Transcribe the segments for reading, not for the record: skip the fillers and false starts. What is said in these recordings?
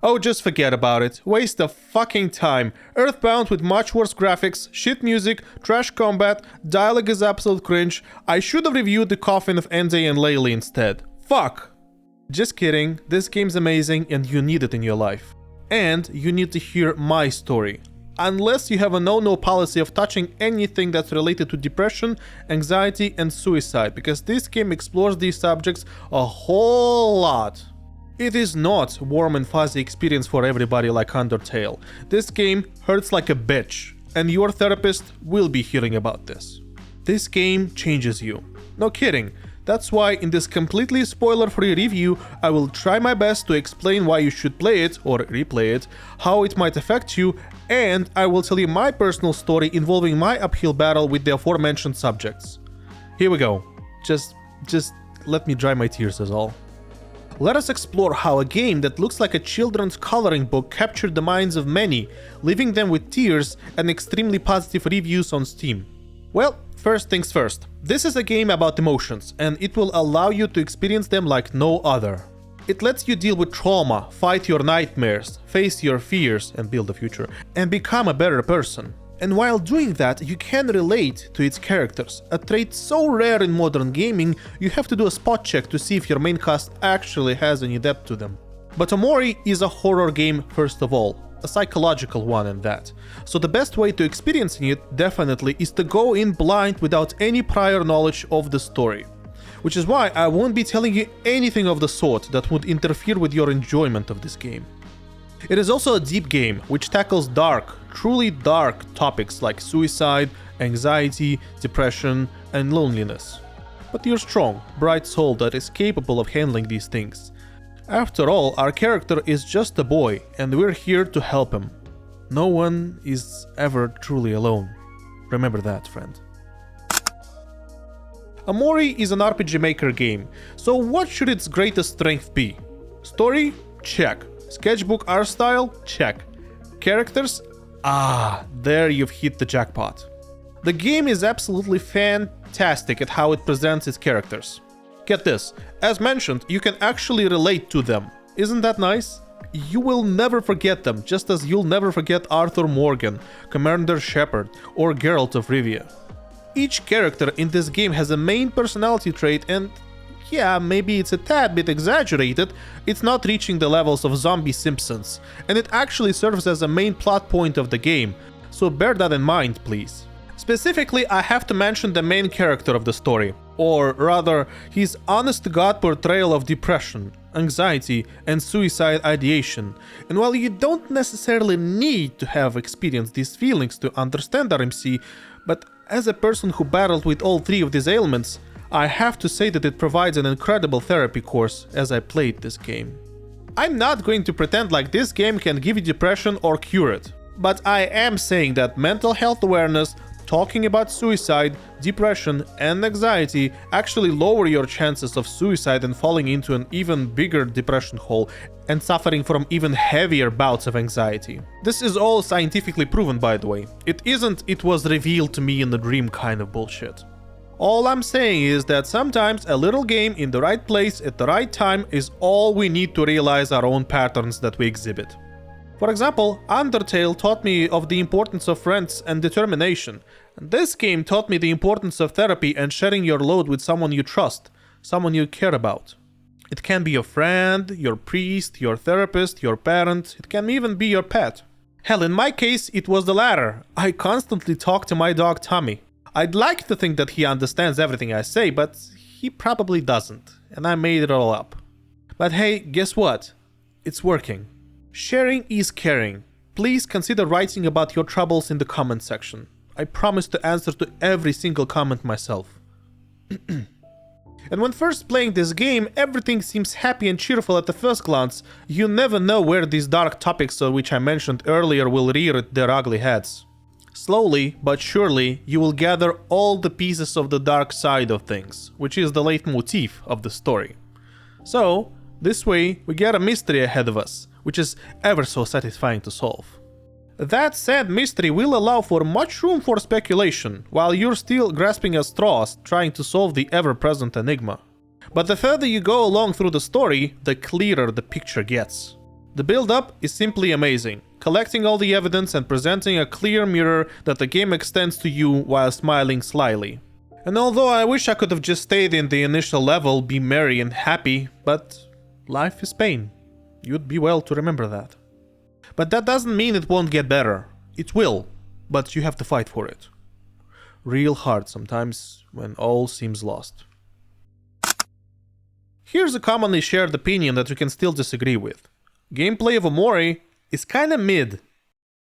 Oh, just forget about it. Waste of fucking time. Earthbound with much worse graphics, shit music, trash combat, dialogue is absolute cringe. I should have reviewed The Coffin of Ende and Laylee instead. Fuck. Just kidding, this game's amazing and you need it in your life. And you need to hear my story. Unless you have a no-no policy of touching anything that's related to depression, anxiety and suicide, because this game explores these subjects a whole lot. It is not warm and fuzzy experience for everybody like Undertale. This game hurts like a bitch, and your therapist will be hearing about this. This game changes you. No kidding. That's why in this completely spoiler-free review, I will try my best to explain why you should play it or replay it, how it might affect you, and I will tell you my personal story involving my uphill battle with the aforementioned subjects. Here we go. Just let me dry my tears is all. Let us explore how a game that looks like a children's coloring book captured the minds of many, leaving them with tears and extremely positive reviews on Steam. Well, first things first. This is a game about emotions, and it will allow you to experience them like no other. It lets you deal with trauma, fight your nightmares, face your fears and build a future, and become a better person. And while doing that, you can relate to its characters, a trait so rare in modern gaming, you have to do a spot check to see if your main cast actually has any depth to them. But Omori is a horror game first of all, a psychological one at that. So the best way to experiencing it definitely is to go in blind without any prior knowledge of the story. Which is why I won't be telling you anything of the sort that would interfere with your enjoyment of this game. It is also a deep game, which tackles dark, truly dark topics like suicide, anxiety, depression, and loneliness. But you're strong, bright soul that is capable of handling these things. After all, our character is just a boy, and we're here to help him. No one is ever truly alone. Remember that, friend. Omori is an RPG Maker game, so what should its greatest strength be? Story? Check. Sketchbook art style? Check. Characters? There you've hit the jackpot. The game is absolutely fantastic at how it presents its characters. Get this, as mentioned, you can actually relate to them. Isn't that nice? You will never forget them, just as you'll never forget Arthur Morgan, Commander Shepard, or Geralt of Rivia. Each character in this game has a main personality trait and yeah, maybe it's a tad bit exaggerated, it's not reaching the levels of Zombie Simpsons, and it actually serves as a main plot point of the game, so bear that in mind, please. Specifically, I have to mention the main character of the story, or rather, his honest-to-God portrayal of depression, anxiety, and suicide ideation. And while you don't necessarily need to have experienced these feelings to understand RMC, but as a person who battled with all three of these ailments, I have to say that it provides an incredible therapy course as I played this game. I'm not going to pretend like this game can give you depression or cure it, but I am saying that mental health awareness, talking about suicide, depression, and anxiety actually lower your chances of suicide and falling into an even bigger depression hole and suffering from even heavier bouts of anxiety. This is all scientifically proven, by the way. It isn't "it was revealed to me in a dream" kind of bullshit. All I'm saying is that sometimes a little game in the right place at the right time is all we need to realize our own patterns that we exhibit. For example, Undertale taught me of the importance of friends and determination, and this game taught me the importance of therapy and sharing your load with someone you trust, someone you care about. It can be your friend, your priest, your therapist, your parent, it can even be your pet. Hell, in my case, it was the latter. I constantly talk to my dog Tommy. I'd like to think that he understands everything I say, but he probably doesn't, and I made it all up. But hey, guess what? It's working. Sharing is caring. Please consider writing about your troubles in the comment section. I promise to answer to every single comment myself. And when first playing this game, everything seems happy and cheerful at the first glance. You never know where these dark topics which I mentioned earlier will rear their ugly heads. Slowly, but surely, you will gather all the pieces of the dark side of things, which is the leitmotif of the story. So, this way, we get a mystery ahead of us, which is ever so satisfying to solve. That said, mystery will allow for much room for speculation, while you're still grasping at straws, trying to solve the ever-present enigma. But the further you go along through the story, the clearer the picture gets. The build-up is simply amazing, collecting all the evidence and presenting a clear mirror that the game extends to you while smiling slyly. And although I wish I could have just stayed in the initial level, be merry and happy, but life is pain. You'd be well to remember that. But that doesn't mean it won't get better. It will, but you have to fight for it. Real hard sometimes when all seems lost. Here's a commonly shared opinion that you can still disagree with. Gameplay of Omori is kinda mid.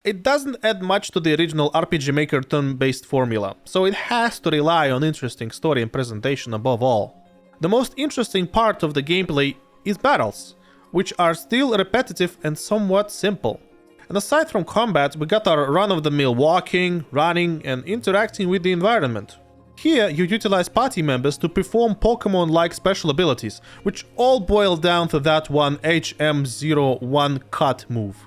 It doesn't add much to the original RPG Maker turn-based formula, so it has to rely on interesting story and presentation above all. The most interesting part of the gameplay is battles, which are still repetitive and somewhat simple. And aside from combat, we got our run-of-the-mill walking, running, and interacting with the environment. Here, you utilize party members to perform Pokemon-like special abilities, which all boil down to that one HM01 cut move.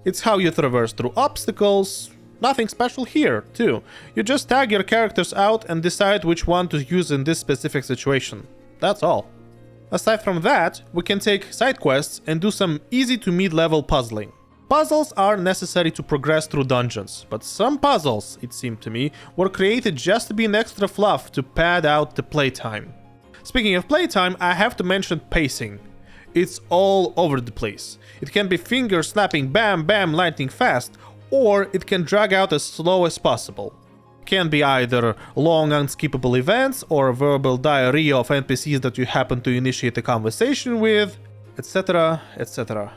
It's how you traverse through obstacles. Nothing special here, too. You just tag your characters out and decide which one to use in this specific situation. That's all. Aside from that, we can take side quests and do some easy to mid-level puzzling. Puzzles are necessary to progress through dungeons, but some puzzles, it seemed to me, were created just to be an extra fluff to pad out the playtime. Speaking of playtime, I have to mention pacing. It's all over the place. It can be finger snapping bam bam lightning fast, or it can drag out as slow as possible. It can be either long unskippable events or verbal diarrhea of NPCs that you happen to initiate a conversation with, etc, etc.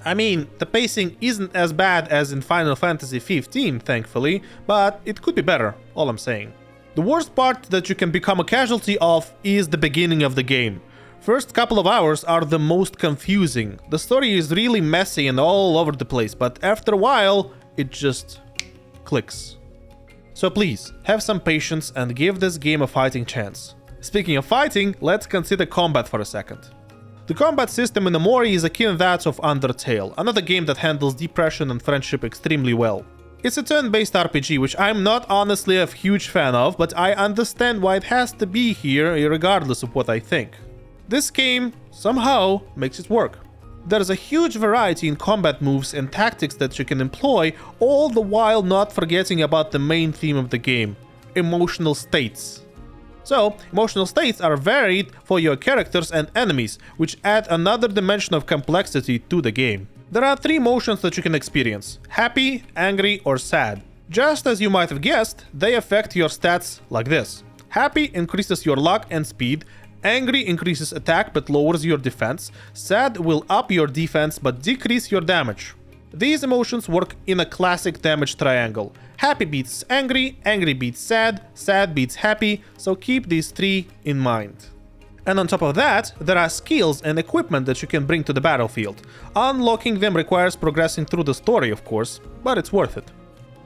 I mean, the pacing isn't as bad as in Final Fantasy XV, thankfully, but it could be better, all I'm saying. The worst part that you can become a casualty of is the beginning of the game. First couple of hours are the most confusing. The story is really messy and all over the place, but after a while, it just clicks. So please, have some patience and give this game a fighting chance. Speaking of fighting, let's consider combat for a second. The combat system in Omori is akin to that of Undertale, another game that handles depression and friendship extremely well. It's a turn-based RPG, which I'm not honestly a huge fan of, but I understand why it has to be here regardless of what I think. This game, somehow, makes it work. There's a huge variety in combat moves and tactics that you can employ, all the while not forgetting about the main theme of the game: emotional states. So, emotional states are varied for your characters and enemies, which add another dimension of complexity to the game. There are 3 emotions that you can experience: happy, angry, or sad. Just as you might have guessed, they affect your stats like this. Happy increases your luck and speed, angry increases attack but lowers your defense, sad will up your defense but decrease your damage. These emotions work in a classic damage triangle. Happy beats angry, angry beats sad, sad beats happy, so keep these 3 in mind. And on top of that, there are skills and equipment that you can bring to the battlefield. Unlocking them requires progressing through the story, of course, but it's worth it.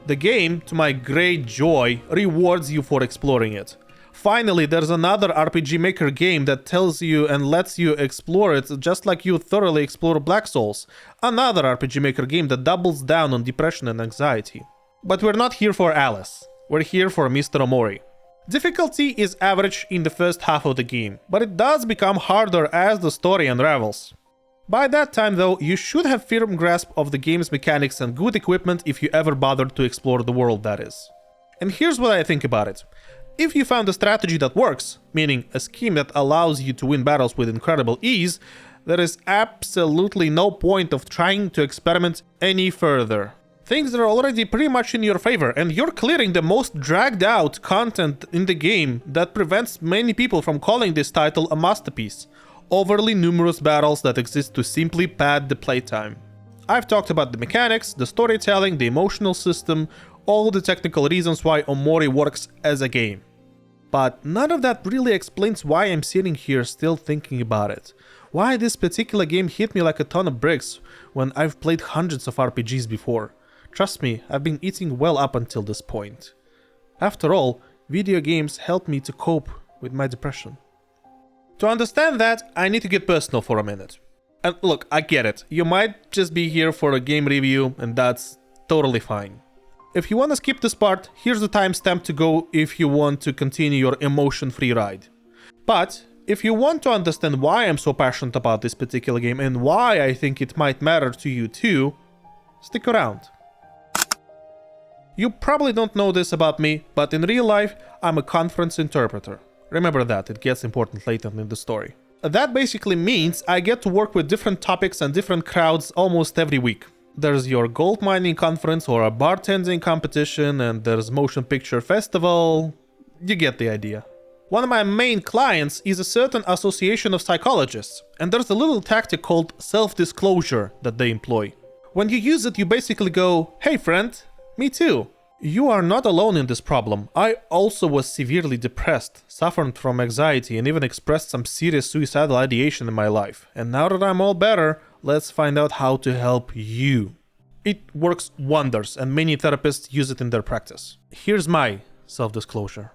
The game, to my great joy, rewards you for exploring it. Finally, there's another RPG Maker game that tells you and lets you explore it just like you thoroughly explore Black Souls. Another RPG Maker game that doubles down on depression and anxiety. But we're not here for Alice. We're here for Mr. Omori. Difficulty is average in the first half of the game, but it does become harder as the story unravels. By that time though, you should have firm grasp of the game's mechanics and good equipment if you ever bothered to explore the world, that is. And here's what I think about it. If you found a strategy that works, meaning a scheme that allows you to win battles with incredible ease, there is absolutely no point of trying to experiment any further. Things are already pretty much in your favor, and you're clearing the most dragged out content in the game that prevents many people from calling this title a masterpiece. Overly numerous battles that exist to simply pad the playtime. I've talked about the mechanics, the storytelling, the emotional system, all the technical reasons why Omori works as a game. But none of that really explains why I'm sitting here still thinking about it. Why this particular game hit me like a ton of bricks when I've played hundreds of RPGs before. Trust me, I've been eating well up until this point. After all, video games help me to cope with my depression. To understand that, I need to get personal for a minute. And look, I get it. You might just be here for a game review, and that's totally fine. If you want to skip this part, here's the timestamp to go if you want to continue your emotion-free ride. But If you want to understand why I'm so passionate about this particular game and why I think it might matter to you too, stick around. You probably don't know this about me, but in real life, I'm a conference interpreter. Remember that, it gets important later in the story. That basically means I get to work with different topics and different crowds almost every week. There's your gold mining conference or a bartending competition, and there's motion picture festival. You get the idea. One of my main clients is a certain association of psychologists, and there's a little tactic called self-disclosure that they employ. When you use it, you basically go, "Hey friend, me too. You are not alone in this problem. I also was severely depressed, suffered from anxiety, and even expressed some serious suicidal ideation in my life. And now that I'm all better, let's find out how to help you." It works wonders, and many therapists use it in their practice. Here's my self-disclosure.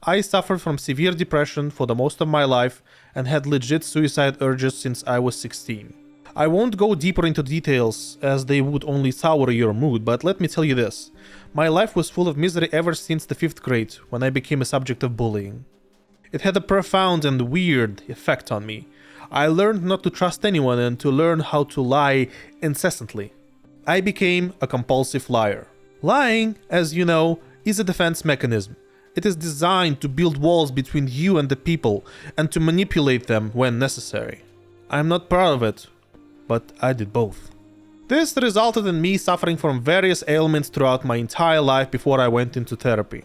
I suffered from severe depression for the most of my life and had legit suicide urges since I was 16. I won't go deeper into details as they would only sour your mood, but let me tell you this. My life was full of misery ever since the 5th grade, when I became a subject of bullying. It had a profound and weird effect on me. I learned not to trust anyone and to learn how to lie incessantly. I became a compulsive liar. Lying, as you know, is a defense mechanism. It is designed to build walls between you and the people and to manipulate them when necessary. I'm not proud of it, but I did both. This resulted in me suffering from various ailments throughout my entire life before I went into therapy.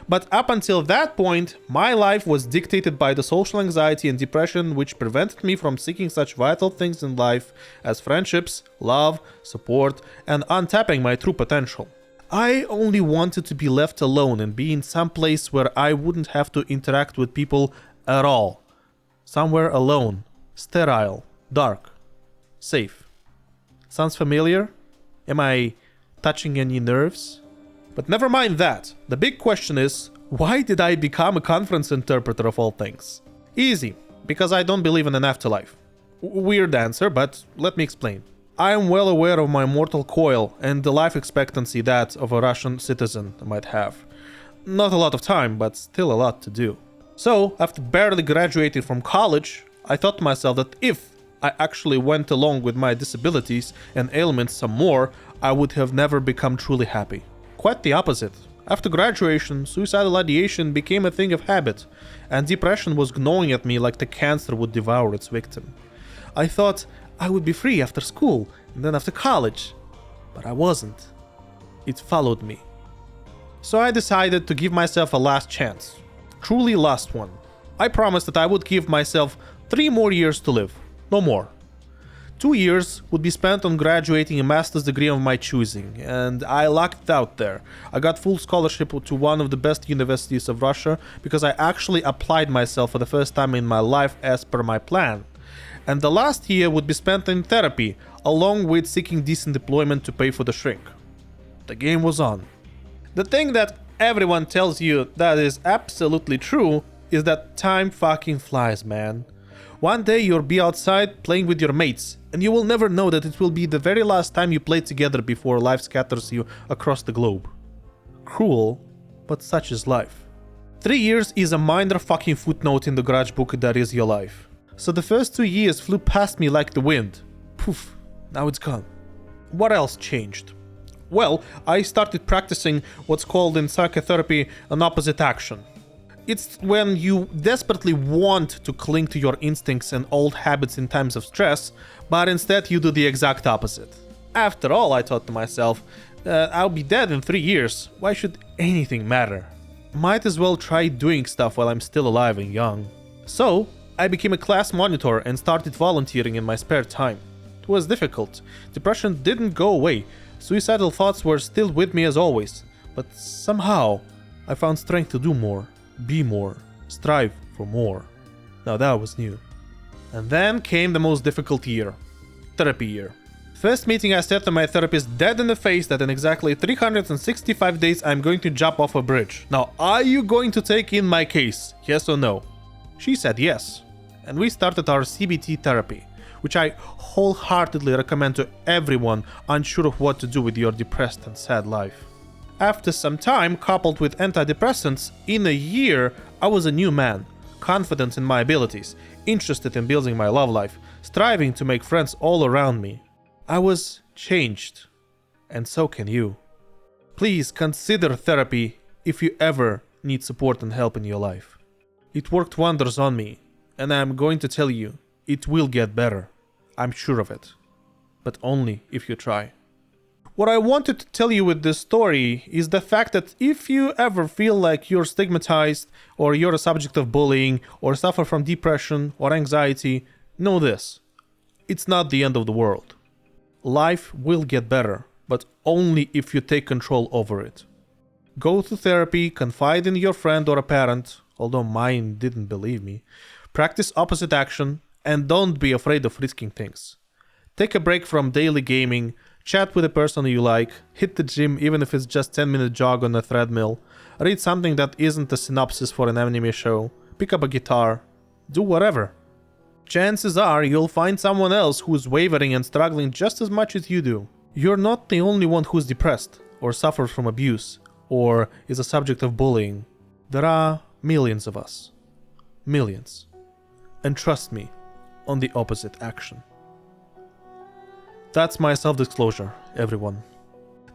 But up until that point, my life was dictated by the social anxiety and depression which prevented me from seeking such vital things in life as friendships, love, support, and untapping my true potential. I only wanted to be left alone and be in some place where I wouldn't have to interact with people at all. Somewhere alone, sterile, dark, safe. Sounds familiar? Am I touching any nerves? But never mind that. The big question is, why did I become a conference interpreter of all things? Easy, because I don't believe in an afterlife. Weird answer, but let me explain. I am well aware of my mortal coil and the life expectancy that of a Russian citizen might have. Not a lot of time, but still a lot to do. So, after barely graduating from college, I thought to myself that if I actually went along with my disabilities and ailments some more, I would have never become truly happy. Quite the opposite. After graduation, suicidal ideation became a thing of habit, and depression was gnawing at me like the cancer would devour its victim. I thought I would be free after school, and then after college. But I wasn't. It followed me. So I decided to give myself a last chance. Truly last one. I promised that I would give myself 3 more years to live. No more. 2 years would be spent on graduating a master's degree of my choosing, and I lucked out there. I got full scholarship to one of the best universities of Russia because I actually applied myself for the first time in my life as per my plan. And the last year would be spent in therapy, along with seeking decent employment to pay for the shrink. The game was on. The thing that everyone tells you that is absolutely true is that time fucking flies, man. One day you'll be outside playing with your mates, and you will never know that it will be the very last time you play together before life scatters you across the globe. Cruel, but such is life. 3 years is a minor fucking footnote in the garage book that is your life. So the first 2 years flew past me like the wind. Poof, now it's gone. What else changed? Well, I started practicing what's called in psychotherapy an opposite action. It's when you desperately want to cling to your instincts and old habits in times of stress, but instead you do the exact opposite. After all, I thought to myself, I'll be dead in 3 years. Why should anything matter? Might as well try doing stuff while I'm still alive and young. So, I became a class monitor and started volunteering in my spare time. It was difficult. Depression didn't go away. Suicidal thoughts were still with me as always. But somehow, I found strength to do more. Be more, strive for more. Now that was new. And then came the most difficult year. Therapy year. First meeting I said to my therapist dead in the face that in exactly 365 days I'm going to jump off a bridge. Now are you going to take in my case? Yes or no? She said yes. And we started our CBT therapy, which I wholeheartedly recommend to everyone unsure of what to do with your depressed and sad life. After some time, coupled with antidepressants, in a year, I was a new man. confident in my abilities, interested in building my love life, striving to make friends all around me. I was changed. And so can you. Please consider therapy if you ever need support and help in your life. It worked wonders on me, and I'm going to tell you, it will get better. I'm sure of it. But only if you try. What I wanted to tell you with this story is the fact that if you ever feel like you're stigmatized, or you're a subject of bullying, or suffer from depression or anxiety, know this. It's not the end of the world. Life will get better, but only if you take control over it. Go to therapy, confide in your friend or a parent, although mine didn't believe me. Practice opposite action, and don't be afraid of risking things. Take a break from daily gaming, chat with a person you like, hit the gym even if it's just 10-minute jog on a treadmill, read something that isn't a synopsis for an anime show, pick up a guitar, do whatever. Chances are you'll find someone else who's wavering and struggling just as much as you do. You're not the only one who's depressed, or suffers from abuse, or is a subject of bullying. There are millions of us. Millions. And trust me, on the opposite action. That's my self-disclosure, everyone.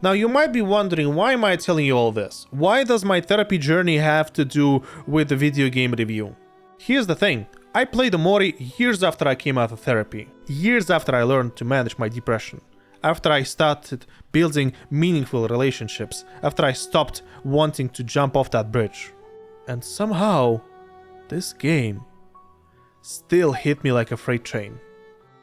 Now you might be wondering, why am I telling you all this? Why does my therapy journey have to do with the video game review? Here's the thing. I played Omori years after I came out of therapy. Years after I learned to manage my depression. After I started building meaningful relationships. After I stopped wanting to jump off that bridge. And somehow, this game still hit me like a freight train.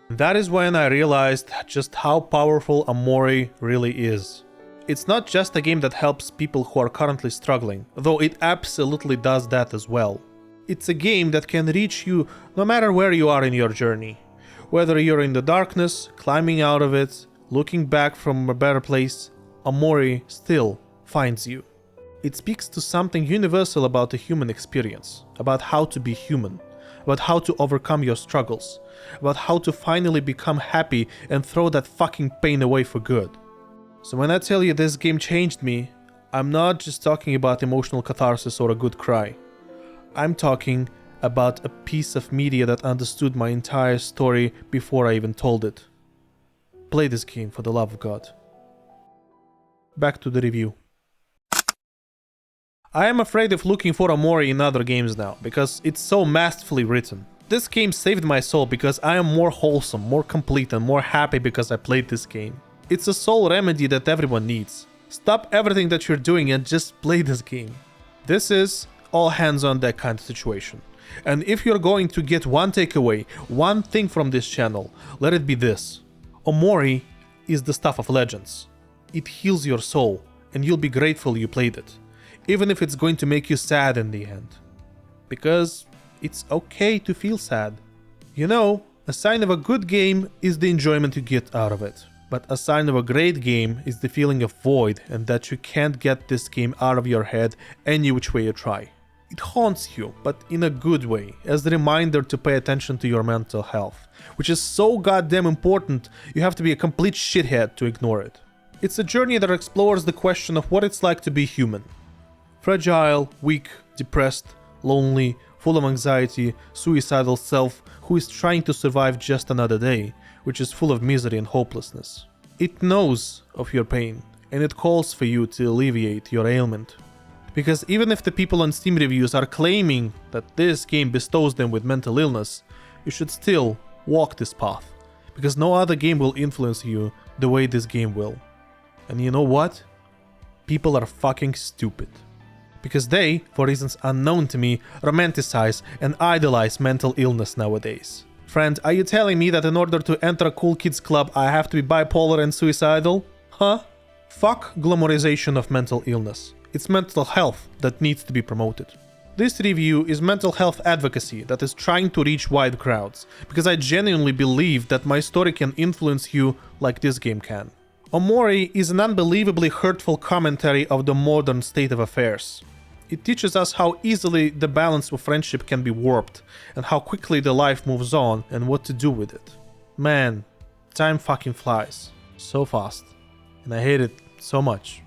That is when I realized just how powerful Omori really is. It's not just a game that helps people who are currently struggling, though it absolutely does that as well. It's a game that can reach you no matter where you are in your journey. Whether you're in the darkness, climbing out of it, looking back from a better place, Omori still finds you. It speaks to something universal about the human experience, about how to be human, about how to overcome your struggles, about how to finally become happy and throw that fucking pain away for good. So when I tell you this game changed me, I'm not just talking about emotional catharsis or a good cry. I'm talking about a piece of media that understood my entire story before I even told it. Play this game for the love of God. Back to the review. I am afraid of looking for Omori in other games now, because it's so masterfully written. This game saved my soul because I am more wholesome, more complete and more happy because I played this game. It's a soul remedy that everyone needs. Stop everything that you're doing and just play this game. This is all hands on deck kind of situation. And if you're going to get one takeaway, one thing from this channel, let it be this. Omori is the stuff of legends. It heals your soul, and you'll be grateful you played it. Even if it's going to make you sad in the end. Because it's okay to feel sad. You know, a sign of a good game is the enjoyment you get out of it. But a sign of a great game is the feeling of void and that you can't get this game out of your head any which way you try. It haunts you, but in a good way, as a reminder to pay attention to your mental health, which is so goddamn important you have to be a complete shithead to ignore it. It's a journey that explores the question of what it's like to be human. Fragile, weak, depressed, lonely, full of anxiety, suicidal self who is trying to survive just another day, which is full of misery and hopelessness. It knows of your pain, and it calls for you to alleviate your ailment. Because even if the people on Steam reviews are claiming that this game bestows them with mental illness, you should still walk this path, because no other game will influence you the way this game will. And you know what? People are fucking stupid. Because they, for reasons unknown to me, romanticize and idolize mental illness nowadays. Friend, are you telling me that in order to enter a cool kids club I have to be bipolar and suicidal? Huh? Fuck glamorization of mental illness. It's mental health that needs to be promoted. This review is mental health advocacy that is trying to reach wide crowds, because I genuinely believe that my story can influence you like this game can. Omori is an unbelievably hurtful commentary of the modern state of affairs. It teaches us how easily the balance of friendship can be warped, and how quickly the life moves on and what to do with it. Man, time fucking flies. So fast. And I hate it so much.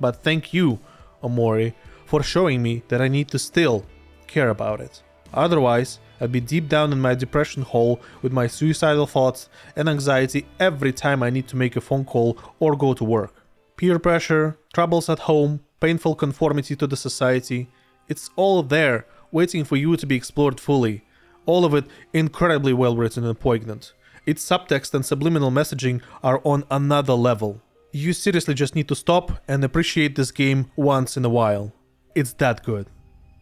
But thank you, Omori, for showing me that I need to still care about it. Otherwise, I'd be deep down in my depression hole with my suicidal thoughts and anxiety every time I need to make a phone call or go to work. Peer pressure, troubles at home, painful conformity to the society, it's all there, waiting for you to be explored fully. All of it incredibly well written and poignant. Its subtext and subliminal messaging are on another level. You seriously just need to stop and appreciate this game once in a while. It's that good.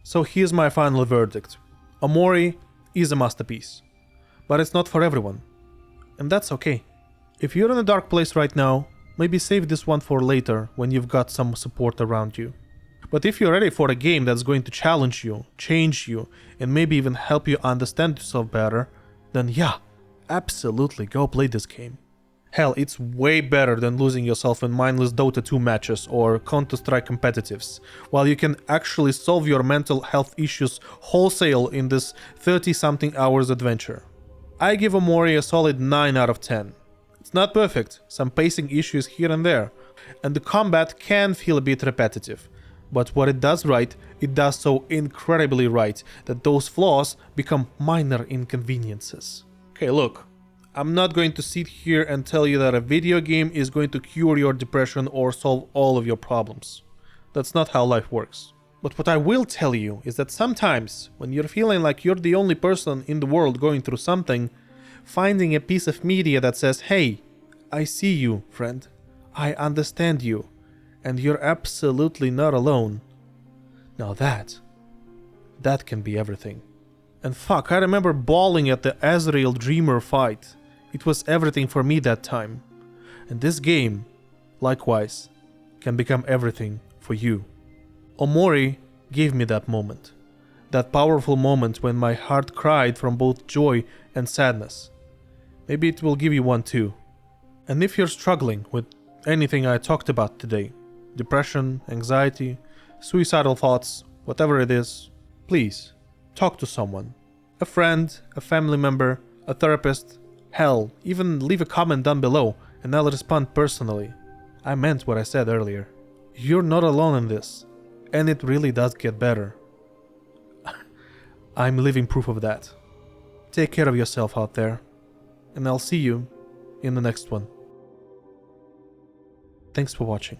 So here's my final verdict. Omori is a masterpiece. But it's not for everyone. And that's okay. If you're in a dark place right now, maybe save this one for later when you've got some support around you. But if you're ready for a game that's going to challenge you, change you, and maybe even help you understand yourself better, then yeah, absolutely go play this game. Hell, it's way better than losing yourself in mindless Dota 2 matches or Counter-Strike competitives, while you can actually solve your mental health issues wholesale in this 30-something hours adventure. I give Omori a solid 9 out of 10. It's not perfect, some pacing issues here and there, and the combat can feel a bit repetitive. But what it does right, it does so incredibly right that those flaws become minor inconveniences. Okay, look, I'm not going to sit here and tell you that a video game is going to cure your depression or solve all of your problems. That's not how life works. But what I will tell you is that sometimes, when you're feeling like you're the only person in the world going through something, finding a piece of media that says, hey, I see you, friend, I understand you, and you're absolutely not alone. Now that can be everything. And fuck, I remember bawling at the Azrael Dreamer fight. It was everything for me that time. And this game, likewise, can become everything for you. Omori gave me that moment. That powerful moment when my heart cried from both joy and sadness. Maybe it will give you one too. And if you're struggling with anything I talked about today, depression, anxiety, suicidal thoughts, whatever it is, please talk to someone. A friend, a family member, a therapist. Hell, even leave a comment down below and I'll respond personally. I meant what I said earlier. You're not alone in this, and it really does get better. I'm living proof of that. Take care of yourself out there, and I'll see you in the next one. Thanks for watching.